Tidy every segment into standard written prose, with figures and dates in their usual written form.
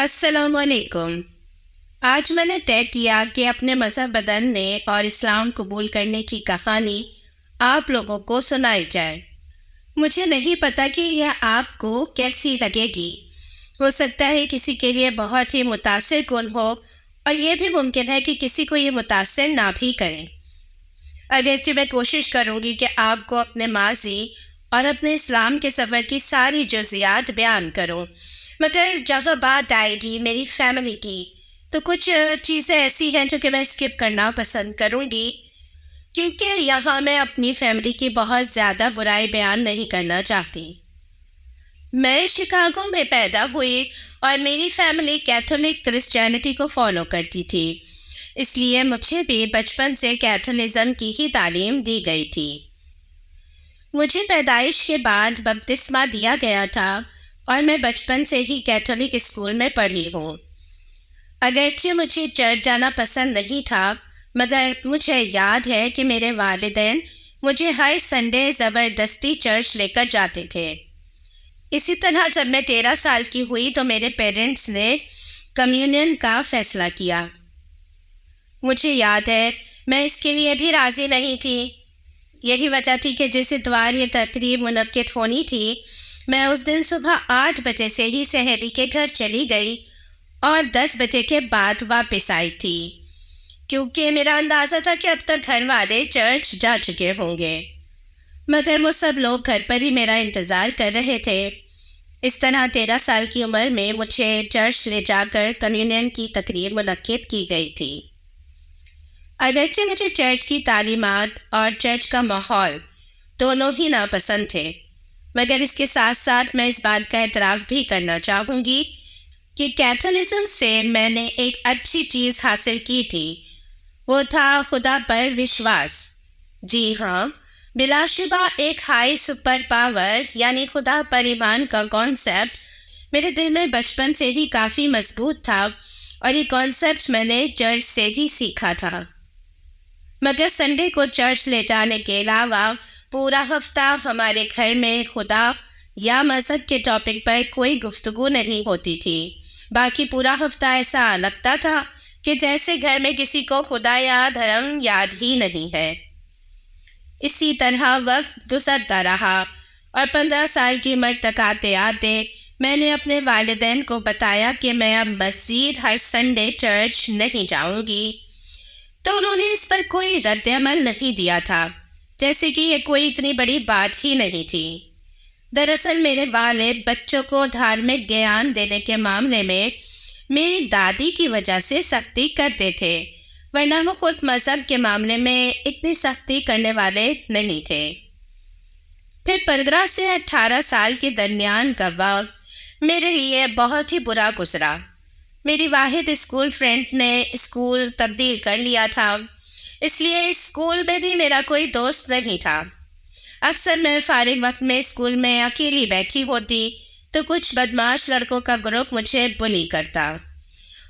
السلام علیکم۔ آج میں نے طے کیا کہ اپنے مذہب بدلنے اور اسلام قبول کرنے کی کہانی آپ لوگوں کو سنائی جائے۔ مجھے نہیں پتا کہ یہ آپ کو کیسی لگے گی۔ ہو سکتا ہے کسی کے لیے بہت ہی متاثر کن ہو، اور یہ بھی ممکن ہے کہ کسی کو یہ متاثر نہ بھی کریں۔ اگرچہ میں کوشش کروں گی کہ آپ کو اپنے ماضی اور اپنے اسلام کے سفر کی ساری جزیات بیان کروں، مگر جب بات آئے گی میری فیملی کی تو کچھ چیزیں ایسی ہیں جو کہ میں اسکپ کرنا پسند کروں گی، کیونکہ یہاں میں اپنی فیملی کی بہت زیادہ برائی بیان نہیں کرنا چاہتی۔ میں شکاگو میں پیدا ہوئی اور میری فیملی کیتھولک کرسچینٹی کو فالو کرتی تھی، اس لیے مجھے بھی بچپن سے کیتھولزم کی ہی تعلیم دی گئی تھی۔ مجھے پیدائش کے بعد بپتسمہ دیا گیا تھا اور میں بچپن سے ہی کیتھولک اسکول میں پڑھی ہوں۔ اگرچہ مجھے چرچ جانا پسند نہیں تھا، مگر مجھے یاد ہے کہ میرے والدین مجھے ہر سنڈے زبردستی چرچ لے کر جاتے تھے۔ اسی طرح جب میں 13 سال کی ہوئی تو میرے پیرنٹس نے کمیونین کا فیصلہ کیا۔ مجھے یاد ہے میں اس کے لیے بھی راضی نہیں تھی۔ یہی وجہ تھی کہ جس اتوار یہ تقریب منعقد ہونی تھی، میں اس دن صبح 8 بجے سے ہی سہیلی کے گھر چلی گئی اور 10 بجے کے بعد واپس آئی تھی، کیونکہ میرا اندازہ تھا کہ اب تک گھر والے چرچ جا چکے ہوں گے، مگر وہ سب لوگ گھر پر ہی میرا انتظار کر رہے تھے۔ اس طرح 13 سال کی عمر میں مجھے چرچ لے جا کر کمیونین کی تقریب منعقد کی گئی تھی۔ اگرچہ مجھے چرچ کی تعلیمات اور چرچ کا ماحول دونوں ہی ناپسند تھے، مگر اس کے ساتھ ساتھ میں اس بات کا اعتراف بھی کرنا چاہوں گی کہ کیتھولزم سے میں نے ایک اچھی چیز حاصل کی تھی، وہ تھا خدا پر وشواس۔ جی ہاں، بلا شبہ ایک ہائی سپر پاور یعنی خدا پر ایمان کا کانسیپٹ میرے دل میں بچپن سے ہی کافی مضبوط تھا، اور یہ کانسیپٹ میں نے چرچ سے ہی سیکھا تھا۔ مگر سنڈے کو چرچ لے جانے کے علاوہ پورا ہفتہ ہمارے گھر میں خدا یا مذہب کے ٹاپک پر کوئی گفتگو نہیں ہوتی تھی۔ باقی پورا ہفتہ ایسا لگتا تھا کہ جیسے گھر میں کسی کو خدا یا دھرم یاد ہی نہیں ہے۔ اسی طرح وقت گزرتا رہا اور 15 سال کی عمر تک آتے آتے میں نے اپنے والدین کو بتایا کہ میں اب مزید ہر سنڈے چرچ نہیں جاؤں گی، تو انہوں نے اس پر کوئی رد عمل نہیں دیا تھا، جیسے کہ یہ کوئی اتنی بڑی بات ہی نہیں تھی۔ دراصل میرے والد بچوں کو دھارمک گیان دینے کے معاملے میں میری دادی کی وجہ سے سختی کرتے تھے، ورنہ وہ خود مذہب کے معاملے میں اتنی سختی کرنے والے نہیں تھے۔ پھر 15 سے 18 سال کے درمیان کا وقت میرے لیے بہت ہی برا گزرا۔ میری واحد اسکول فرینڈ نے اسکول تبدیل کر لیا تھا، اس لیے اسکول میں بھی میرا کوئی دوست نہیں تھا۔ اکثر میں فارغ وقت میں اسکول میں اکیلی بیٹھی ہوتی تو کچھ بدمعاش لڑکوں کا گروپ مجھے بلی کرتا۔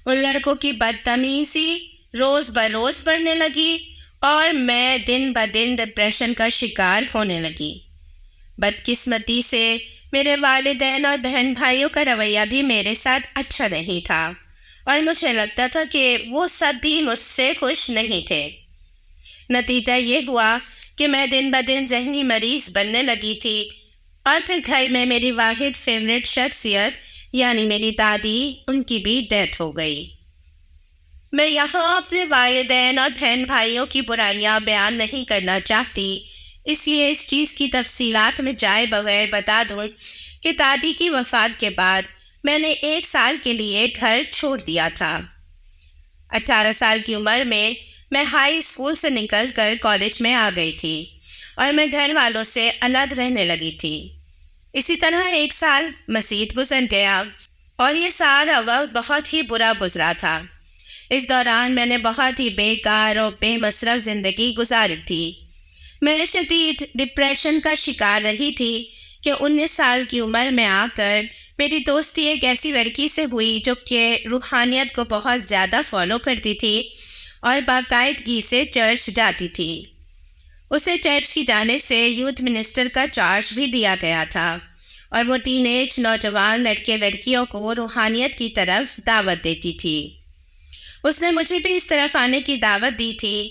ان لڑکوں کی بدتمیزی روز بروز بڑھنے لگی اور میں دن بدن ڈپریشن کا شکار ہونے لگی۔ بدقسمتی سے میرے والدین اور بہن بھائیوں کا رویہ بھی میرے ساتھ اچھا نہیں تھا، اور مجھے لگتا تھا کہ وہ سب بھی مجھ سے خوش نہیں تھے۔ نتیجہ یہ ہوا کہ میں دن بدن ذہنی مریض بننے لگی تھی، اور پھر گھر میں میری واحد فیورٹ شخصیت یعنی میری دادی، ان کی بھی ڈیتھ ہو گئی۔ میں یہاں اپنے والدین اور بہن بھائیوں کی برائیاں بیان نہیں کرنا چاہتی، اس لیے اس چیز کی تفصیلات میں جائے بغیر بتا دوں کہ دادی کی وفات کے بعد میں نے 1 سال کے لیے گھر چھوڑ دیا تھا۔ 18 سال کی عمر میں میں ہائی اسکول سے نکل کر کالج میں آ گئی تھی، اور میں گھر والوں سے الگ رہنے لگی تھی۔ اسی طرح 1 سال مزید گزر گیا، اور یہ سارا وقت بہت ہی برا گزرا تھا۔ اس دوران میں نے بہت ہی بیکار اور بے مصرف زندگی گزاری تھی۔ میں شدید ڈپریشن کا شکار رہی تھی کہ 19 سال کی عمر میں آ کر میری دوستی ایک ایسی لڑکی سے ہوئی جو کہ روحانیت کو بہت زیادہ فالو کرتی تھی اور باقاعدگی سے چرچ جاتی تھی۔ اسے چرچ کی جانب سے یوتھ منسٹر کا چارج بھی دیا گیا تھا، اور وہ ٹین ایج نوجوان لڑکے لڑکیوں کو روحانیت کی طرف دعوت دیتی تھی۔ اس نے مجھے بھی اس طرف آنے کی دعوت دی تھی۔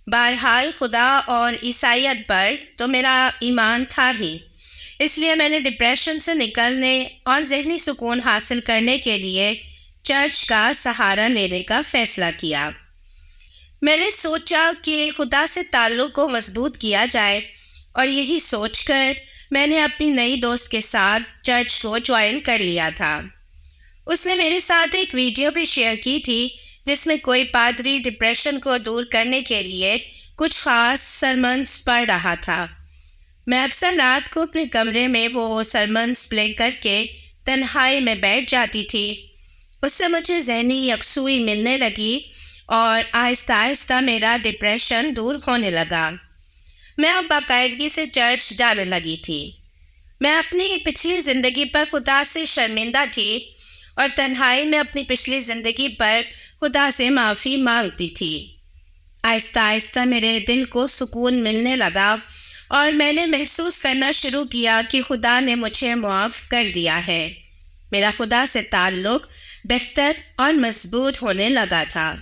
بہرحال خدا اور عیسائیت پر تو میرا ایمان تھا ہی، اس لیے میں نے ڈپریشن سے نکلنے اور ذہنی سکون حاصل کرنے کے لیے چرچ کا سہارا لینے کا فیصلہ کیا۔ میں نے سوچا کہ خدا سے تعلق کو مضبوط کیا جائے، اور یہی سوچ کر میں نے اپنی نئی دوست کے ساتھ چرچ کو جوائن کر لیا تھا۔ اس نے میرے ساتھ ایک ویڈیو بھی شیئر کی تھی جس میں کوئی پادری ڈپریشن کو دور کرنے کے لیے کچھ خاص سرمنز پڑھ رہا تھا۔ میں اکثر رات کو اپنے کمرے میں وہ سرمنز پلے کر کے تنہائی میں بیٹھ جاتی تھی۔ اس سے مجھے ذہنی یکسوئی ملنے لگی اور آہستہ آہستہ میرا ڈپریشن دور ہونے لگا۔ میں اب باقاعدگی سے چرچ جانے لگی تھی۔ میں اپنی پچھلی زندگی پر خدا سے شرمندہ تھی اور تنہائی میں اپنی پچھلی زندگی پر خدا سے معافی مانگتی تھی۔ آہستہ آہستہ میرے دل کو سکون ملنے لگا اور میں نے محسوس کرنا شروع کیا کہ خدا نے مجھے معاف کر دیا ہے۔ میرا خدا سے تعلق بہتر اور مضبوط ہونے لگا تھا۔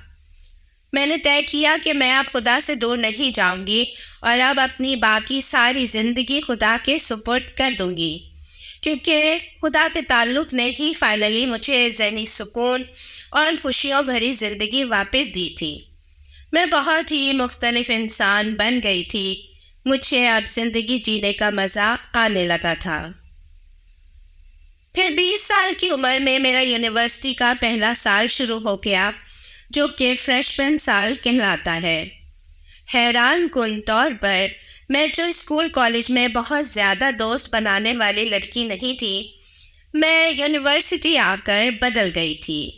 میں نے طے کیا کہ میں اب خدا سے دور نہیں جاؤں گی اور اب اپنی باقی ساری زندگی خدا کے سپرد کر دوں گی، کیونکہ خدا کے تعلق نے ہی فائنلی مجھے ذہنی سکون اور خوشیوں بھری زندگی واپس دی تھی۔ میں بہت ہی مختلف انسان بن گئی تھی۔ مجھے اب زندگی جینے کا مزہ آنے لگا تھا۔ پھر 20 سال کی عمر میں میرا یونیورسٹی کا پہلا سال شروع ہو گیا، جو کہ فریشمن سال کہلاتا ہے۔ حیران کن طور پر میں جو اسکول کالج میں بہت زیادہ دوست بنانے والی لڑکی نہیں تھی، میں یونیورسٹی آ کر بدل گئی تھی۔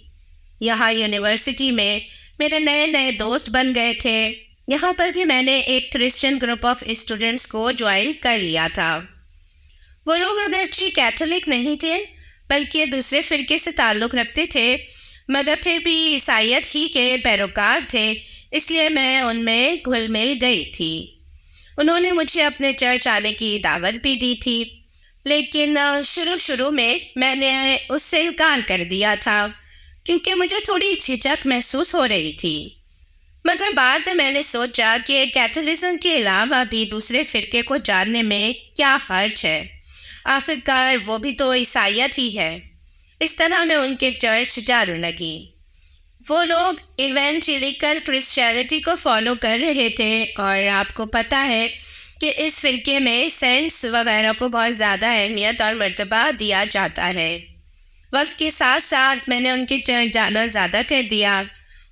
یہاں یونیورسٹی میں میرے نئے نئے دوست بن گئے تھے۔ یہاں پر بھی میں نے ایک کرسچن گروپ آف اسٹوڈنٹس کو جوائن کر لیا تھا۔ وہ لوگ اگرچہ کیتھولک نہیں تھے بلکہ دوسرے فرقے سے تعلق رکھتے تھے، مگر پھر بھی عیسائیت ہی کے پیروکار تھے، اس لیے میں ان میں گھل مل گئی تھی۔ انہوں نے مجھے اپنے چرچ آنے کی دعوت بھی دی تھی، لیکن شروع میں نے اس سے انکار کر دیا تھا کیونکہ مجھے تھوڑی جھجک محسوس ہو رہی تھی۔ مگر بعد میں نے سوچا کہ کیتھولزم کے علاوہ بھی دوسرے فرقے کو جاننے میں کیا حرج ہے، آخرکار وہ بھی تو عیسائیت ہی ہے۔ اس طرح میں ان کے چرچ جانے لگی۔ وہ لوگ ایونجیلیکل کرسچینٹی کو فالو کر رہے تھے، اور آپ کو پتہ ہے کہ اس فرقے میں سینٹس وغیرہ کو بہت زیادہ اہمیت اور مرتبہ دیا جاتا ہے۔ وقت کے ساتھ ساتھ میں نے ان کے چرچ جانا زیادہ کر دیا،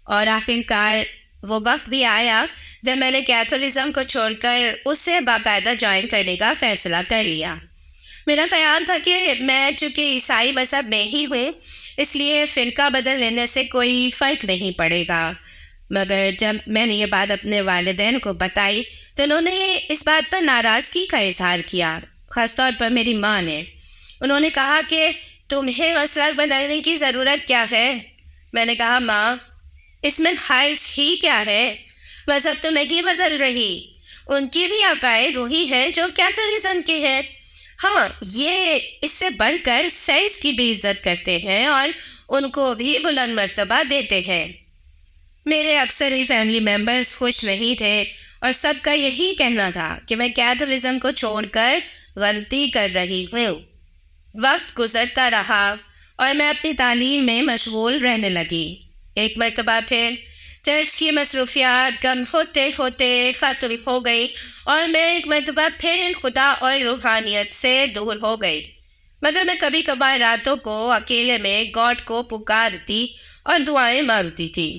اور آخرکار وہ وقت بھی آیا جب میں نے کیتھولزم کو چھوڑ کر اسے باقاعدہ جوائن کرنے کا فیصلہ کر لیا۔ میرا خیال تھا کہ میں چونکہ عیسائی مذہب میں ہی ہوں، اس لیے فرقہ بدل لینے سے کوئی فرق نہیں پڑے گا، مگر جب میں نے یہ بات اپنے والدین کو بتائی تو انہوں نے اس بات پر ناراضگی کا اظہار کیا، خاص طور پر میری ماں نے۔ انہوں نے کہا کہ تمہیں مسلک بدلنے کی ضرورت کیا ہے؟ میں نے کہا ماں، اس میں حرج ہی کیا ہے؟ مذہب تو نہیں بدل رہی، ان کی بھی عقائد وہی ہیں جو کیتھولزم کے ہیں۔ ہاں، یہ اس سے بڑھ کر سینٹس کی بھی عزت کرتے ہیں اور ان کو بھی بلند مرتبہ دیتے ہیں۔ میرے اکثر ہی فیملی ممبرز خوش نہیں تھے، اور سب کا یہی کہنا تھا کہ میں کیتھولزم کو چھوڑ کر غلطی کر رہی ہوں۔ وقت گزرتا رہا اور میں اپنی تعلیم میں مشغول رہنے لگی۔ ایک مرتبہ پھر چرچ کی مصروفیات کم ہوتے ہوتے ختم ہو گئی، اور میں ایک مرتبہ پھر خدا اور روحانیت سے دور ہو گئی۔ مگر میں کبھی کبھار راتوں کو اکیلے میں گاڈ کو پکارتی اور دعائیں مانگتی تھی۔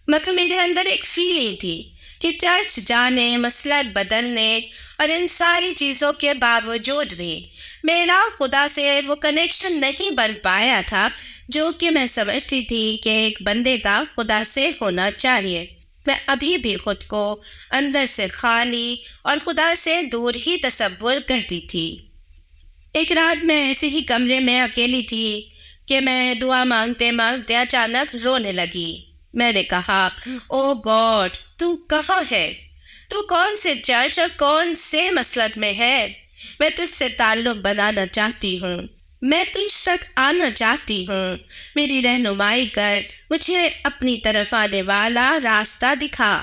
مگر میرے اندر ایک فیلنگ تھی کہ چرچ جانے، مسلک بدلنے اور ان ساری چیزوں کے باوجود بھی میرا خدا سے وہ کنیکشن نہیں بن پایا تھا جو کہ میں سمجھتی تھی کہ ایک بندے کا خدا سے ہونا چاہیے۔ میں ابھی بھی خود کو اندر سے خالی اور خدا سے دور ہی تصور کرتی تھی۔ ایک رات میں ایسے ہی کمرے میں اکیلی تھی کہ میں دعا مانگتے مانگتے اچانک رونے لگی۔ میں نے کہا، او گاڈ، تو کہاں ہے؟ تو کون سے چرچ اور کون سے مسلک میں ہے؟ میں تجھ سے تعلق بنانا چاہتی ہوں، میں تجھ تک آنا چاہتی ہوں، میری رہنمائی کر، مجھے اپنی طرف آنے والا راستہ دکھا۔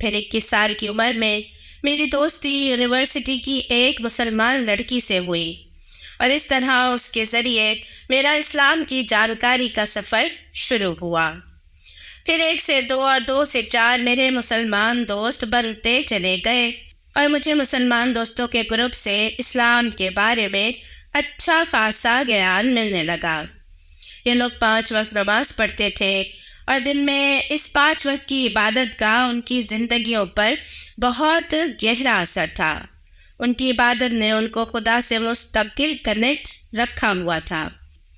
پھر 21 سال کی عمر میں میری دوستی یونیورسٹی کی ایک مسلمان لڑکی سے ہوئی، اور اس طرح اس کے ذریعے میرا اسلام کی جانکاری کا سفر شروع ہوا۔ پھر 1 سے 2 اور 2 سے 4 میرے مسلمان دوست بنتے چلے گئے، اور مجھے مسلمان دوستوں کے گروپ سے اسلام کے بارے میں اچھا خاصا گیان ملنے لگا۔ یہ لوگ 5 وقت نماز پڑھتے تھے، اور دن میں اس 5 وقت کی عبادت کا ان کی زندگیوں پر بہت گہرا اثر تھا۔ ان کی عبادت نے ان کو خدا سے مستقل کنیکٹ رکھا ہوا تھا،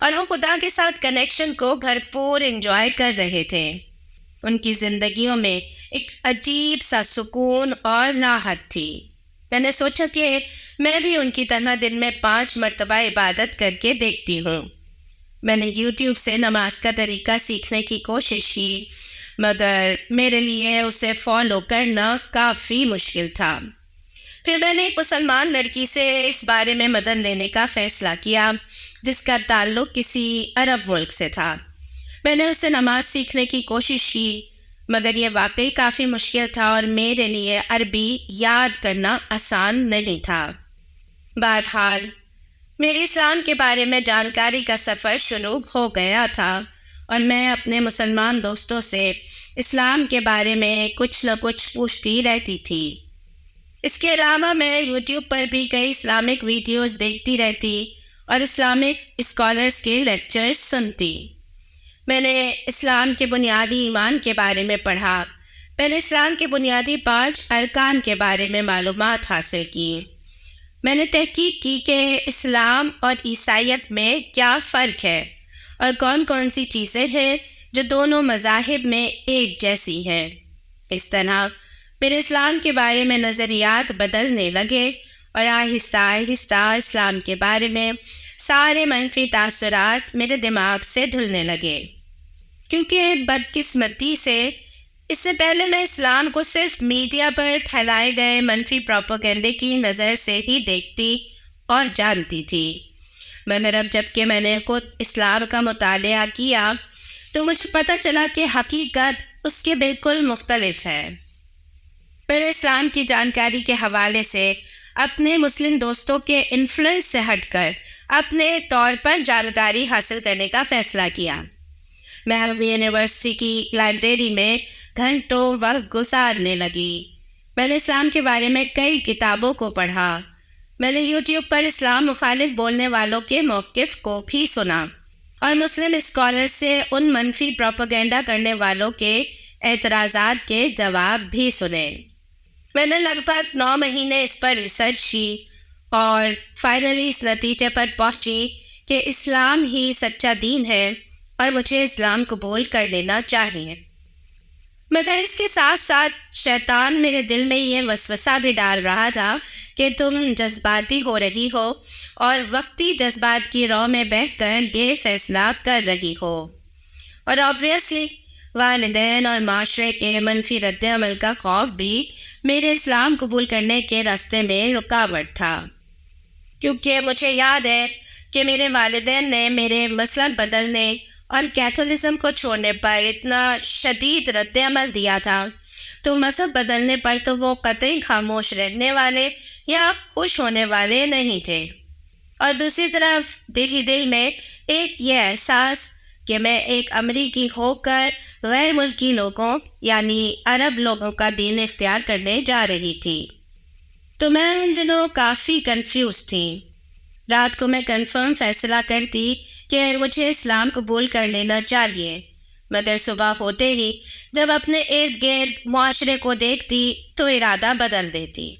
اور وہ خدا کے ساتھ کنیکشن کو بھرپور انجوائے کر رہے تھے۔ ان کی زندگیوں میں ایک عجیب سا سکون اور راحت تھی۔ میں نے سوچا کہ میں بھی ان کی طرح دن میں 5 مرتبہ عبادت کر کے دیکھتی ہوں۔ میں نے یوٹیوب سے نماز کا طریقہ سیکھنے کی کوشش کی، مگر میرے لیے اسے فالو کرنا کافی مشکل تھا۔ پھر میں نے ایک مسلمان لڑکی سے اس بارے میں مدد لینے کا فیصلہ کیا جس کا تعلق کسی عرب ملک سے تھا۔ میں نے اسے نماز سیکھنے کی کوشش کی، مگر یہ واقعی کافی مشکل تھا اور میرے لیے عربی یاد کرنا آسان نہیں تھا۔ بہرحال میری اسلام کے بارے میں جانکاری کا سفر شروع ہو گیا تھا، اور میں اپنے مسلمان دوستوں سے اسلام کے بارے میں کچھ نہ کچھ پوچھتی رہتی تھی۔ اس کے علاوہ میں یوٹیوب پر بھی کئی اسلامک ویڈیوز دیکھتی رہتی اور اسلامک اسکالرز کے لیکچرز سنتی۔ میں نے اسلام کے بنیادی ایمان کے بارے میں پڑھا۔ میں نے اسلام کے بنیادی 5 ارکان کے بارے میں معلومات حاصل کی۔ میں نے تحقیق کی کہ اسلام اور عیسائیت میں کیا فرق ہے، اور کون کون سی چیزیں ہیں جو دونوں مذاہب میں ایک جیسی ہیں۔ اس طرح میرے اسلام کے بارے میں نظریات بدلنے لگے، اور آہستہ آہستہ اسلام کے بارے میں سارے منفی تاثرات میرے دماغ سے دھلنے لگے، کیونکہ بدقسمتی سے اس سے پہلے میں اسلام کو صرف میڈیا پر پھیلائے گئے منفی پروپیگنڈے کی نظر سے ہی دیکھتی اور جانتی تھی، مگر اب جب کہ میں نے خود اسلام کا مطالعہ کیا تو مجھے پتہ چلا کہ حقیقت اس کے بالکل مختلف ہے۔ پھر اسلام کی جانکاری کے حوالے سے اپنے مسلم دوستوں کے انفلوئنس سے ہٹ کر اپنے طور پر جانکاری حاصل کرنے کا فیصلہ کیا۔ میں یونیورسٹی کی لائبریری میں گھنٹوں وقت گزارنے لگی۔ میں نے اسلام کے بارے میں کئی کتابوں کو پڑھا۔ میں نے یوٹیوب پر اسلام مخالف بولنے والوں کے موقف کو بھی سنا، اور مسلم اسکالر سے ان منفی پروپیگنڈا کرنے والوں کے اعتراضات کے جواب بھی سنے۔ میں نے لگ بھگ 9 مہینے اس پر ریسرچ کی، اور فائنلی اس نتیجے پر پہنچی کہ اسلام ہی سچا دین ہے اور مجھے اسلام قبول کر لینا چاہیے۔ مگر اس کے ساتھ ساتھ شیطان میرے دل میں یہ وسوسہ بھی ڈال رہا تھا کہ تم جذباتی ہو رہی ہو اور وقتی جذبات کی رو میں بہہ کر یہ فیصلہ کر رہی ہو، اور آبویسلی والدین اور معاشرے کے منفی رد عمل کا خوف بھی میرے اسلام قبول کرنے کے راستے میں رکاوٹ تھا، کیونکہ مجھے یاد ہے کہ میرے والدین نے میرے مسلک بدلنے اور کیتھولزم کو چھوڑنے پر اتنا شدید رد عمل دیا تھا، تو مذہب بدلنے پر تو وہ قطعی خاموش رہنے والے یا خوش ہونے والے نہیں تھے، اور دوسری طرف دل ہی دل میں ایک یہ احساس کہ میں ایک امریکی ہو کر غیر ملکی لوگوں یعنی عرب لوگوں کا دین اختیار کرنے جا رہی تھی۔ تو میں ان دنوں کافی کنفیوز تھی۔ رات کو میں کنفرم فیصلہ کرتی کہ مجھے اسلام قبول کر لینا چاہیے، مگر صبح ہوتے ہی جب اپنے ارد گرد معاشرے کو دیکھتی تو ارادہ بدل دیتی۔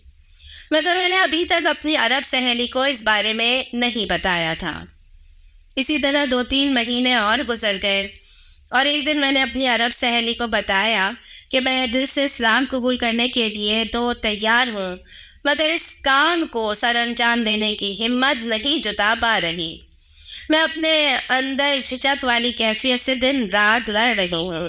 مگر میں نے ابھی تک اپنی عرب سہیلی کو اس بارے میں نہیں بتایا تھا۔ اسی طرح 2-3 مہینے اور گزر گئے، اور ایک دن میں نے اپنی عرب سہیلی کو بتایا کہ میں دل سے اسلام قبول کرنے کے لیے تو تیار ہوں، مگر اس کام کو سر انجام دینے کی ہمت نہیں جتا پا رہی۔ میں اپنے اندر جھجک والی کیفیت سے دن رات لڑ رہی ہوں۔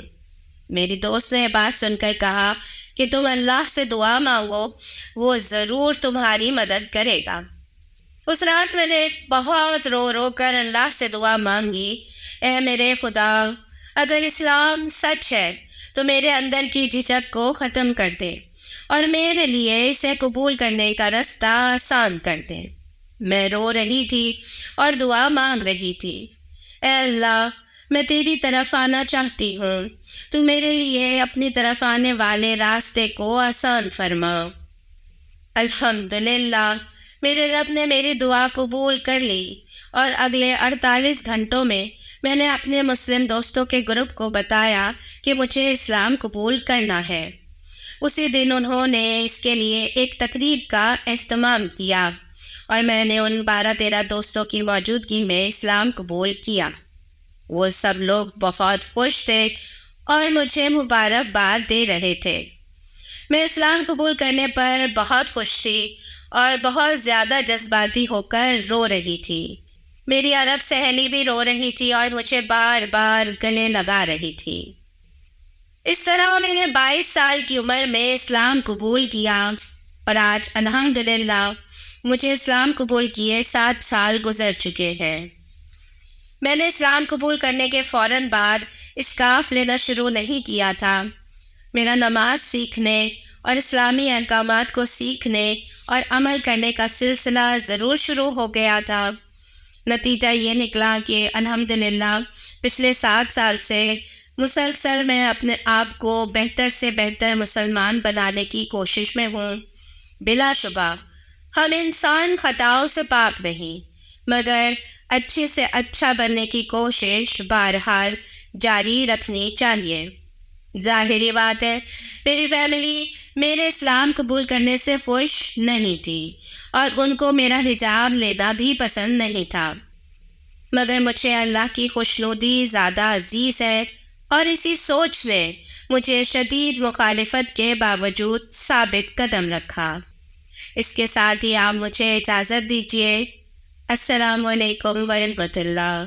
میری دوست نے بات سن کر کہا کہ تم اللہ سے دعا مانگو، وہ ضرور تمہاری مدد کرے گا۔ اس رات میں نے بہت رو رو کر اللہ سے دعا مانگی، اے میرے خدا، اگر اسلام سچ ہے تو میرے اندر کی جھجک کو ختم کر دے اور میرے لیے اسے قبول کرنے کا رستہ آسان کر دے۔ میں رو رہی تھی اور دعا مانگ رہی تھی، اے اللہ، میں تیری طرف آنا چاہتی ہوں، تو میرے لیے اپنی طرف آنے والے راستے کو آسان فرما۔ الحمدللہ، میرے رب نے میری دعا قبول کر لی اور اگلے 48 گھنٹوں میں نے اپنے مسلم دوستوں کے گروپ کو بتایا کہ مجھے اسلام قبول کرنا ہے۔ اسی دن انہوں نے اس کے لیے ایک تقریب کا اہتمام کیا اور میں نے ان 12-13 دوستوں کی موجودگی میں اسلام قبول کیا۔ وہ سب لوگ بہت خوش تھے اور مجھے مبارکباد دے رہے تھے۔ میں اسلام قبول کرنے پر بہت خوش تھی اور بہت زیادہ جذباتی ہو کر رو رہی تھی۔ میری عرب سہیلی بھی رو رہی تھی اور مجھے بار بار گلے لگا رہی تھی۔ اس طرح میں نے 22 سال کی عمر میں اسلام قبول کیا اور آج الحمدللہ مجھے اسلام قبول کیے 7 سال گزر چکے ہیں۔ میں نے اسلام قبول کرنے کے فوراً بعد اسکارف لینا شروع نہیں کیا تھا۔ میرا نماز سیکھنے اور اسلامی احکامات کو سیکھنے اور عمل کرنے کا سلسلہ ضرور شروع ہو گیا تھا۔ نتیجہ یہ نکلا کہ الحمدللہ پچھلے 7 سال سے مسلسل میں اپنے آپ کو بہتر سے بہتر مسلمان بنانے کی کوشش میں ہوں۔ بلا شبہ ہم انسان خطاؤں سے پاک نہیں، مگر اچھے سے اچھا بننے کی کوشش بہرحال جاری رکھنی چاہیے۔ ظاہری بات ہے، میری فیملی میرے اسلام قبول کرنے سے خوش نہیں تھی اور ان کو میرا حجاب لینا بھی پسند نہیں تھا، مگر مجھے اللہ کی خوشنودی زیادہ عزیز ہے اور اسی سوچ نے مجھے شدید مخالفت کے باوجود ثابت قدم رکھا۔ اس کے ساتھ ہی آپ مجھے اجازت دیجیے۔ السلام علیکم ورحمۃ اللہ۔